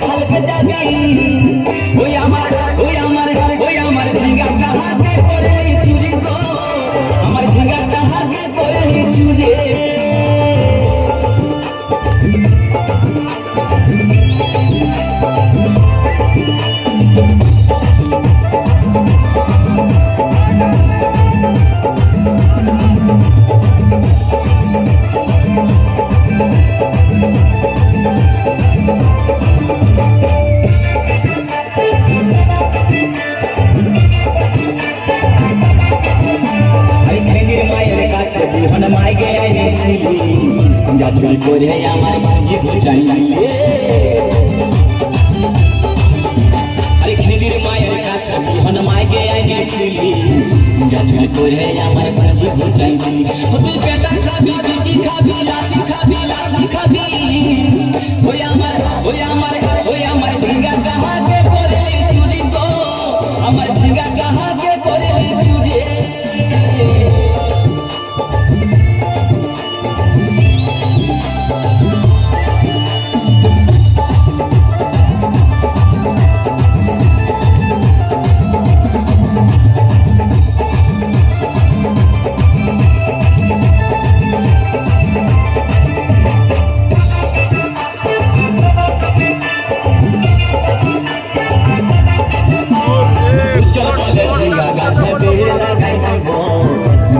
খালকে যাবি ওই আমার ঝিঙ্গাটা হাতে করে চুরি গো আমার ঝিঙ্গাটা হাতে করে চুরি মাইকে আইনেছিলি গাছুরি করে আমার ভাজি বুঝাইলে আরে খেদির মায়ের কাছে বিহন মাইকে আইনেছিলি গাছুরি করে আমার ভাজি বুঝাইলি তুই পেটা খাবি পিটি খাবি লাঠি খাবি ওই আমার ঝিঙ্গা কাহাকে করে চুরি গো আমার ঝিঙ্গা কাহাকে করে চুরি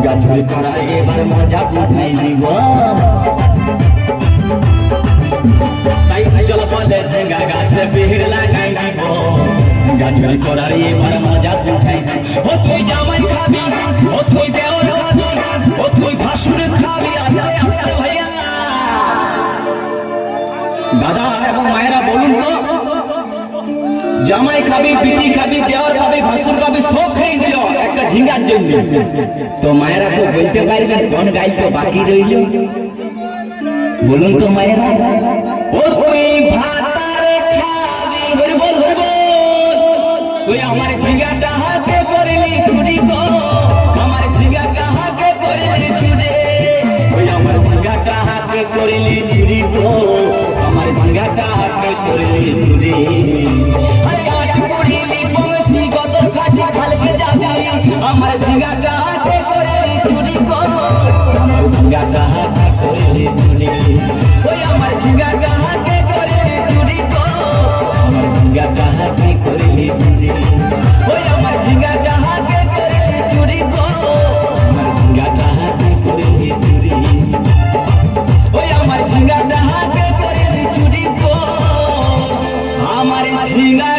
গাছুরি করা এবার মজা বুঝাই দিব তাই চল বলে ঝিঙ্গা গাছে বের লাগাই দিব গাছুরি করার এবার মজা বুঝাই দিব ও তুই জামাই খাবি ও তুই দেওর খাবি ও তুই ভাসুর খাবি আস্তে আস্তে ভাইয়া দাদা এবং মায়েরা বলুন তো জামাই খাবি পিটি খাবি দেওয়ার খাবি ভাসুর খাবি সব খেয়ে দিল একটা ঝিঙ্গার জন্য তো মায়েরা তো বলতে পারবেন কোন গাই তো বাকি রইল বলুন তো মায়েরা ও তুই ভাতারে খাবি হরবল তুই আমার ঝিঙ্গাটা হাতে করলি চুরি গো আমার ঝিঙ্গাটা হাতে করলি চুরি ওই আমার ঝিঙ্গাটা হাতে করলি চুরি গো আমার ঝিঙ্গাটা হাতে করলি চুরি আমার ঝিঙ্গাটা হাতে করে চুরি গো আমার ঝিঙ্গাটা হাতে করে চুরি ওই আমার ঝিঙ্গাটা হাতে করে চুরি গো আমার ঝিঙ্গাটা হাতে করে চুরি ওই আমার ঝিঙ্গাটা হাতে করে চুরি গো আমার ঝিঙ্গাটা হাতে করে চুরি ওই আমার ঝিঙ্গাটা হাতে করে চুরি গো আমার ঝিঙ্গা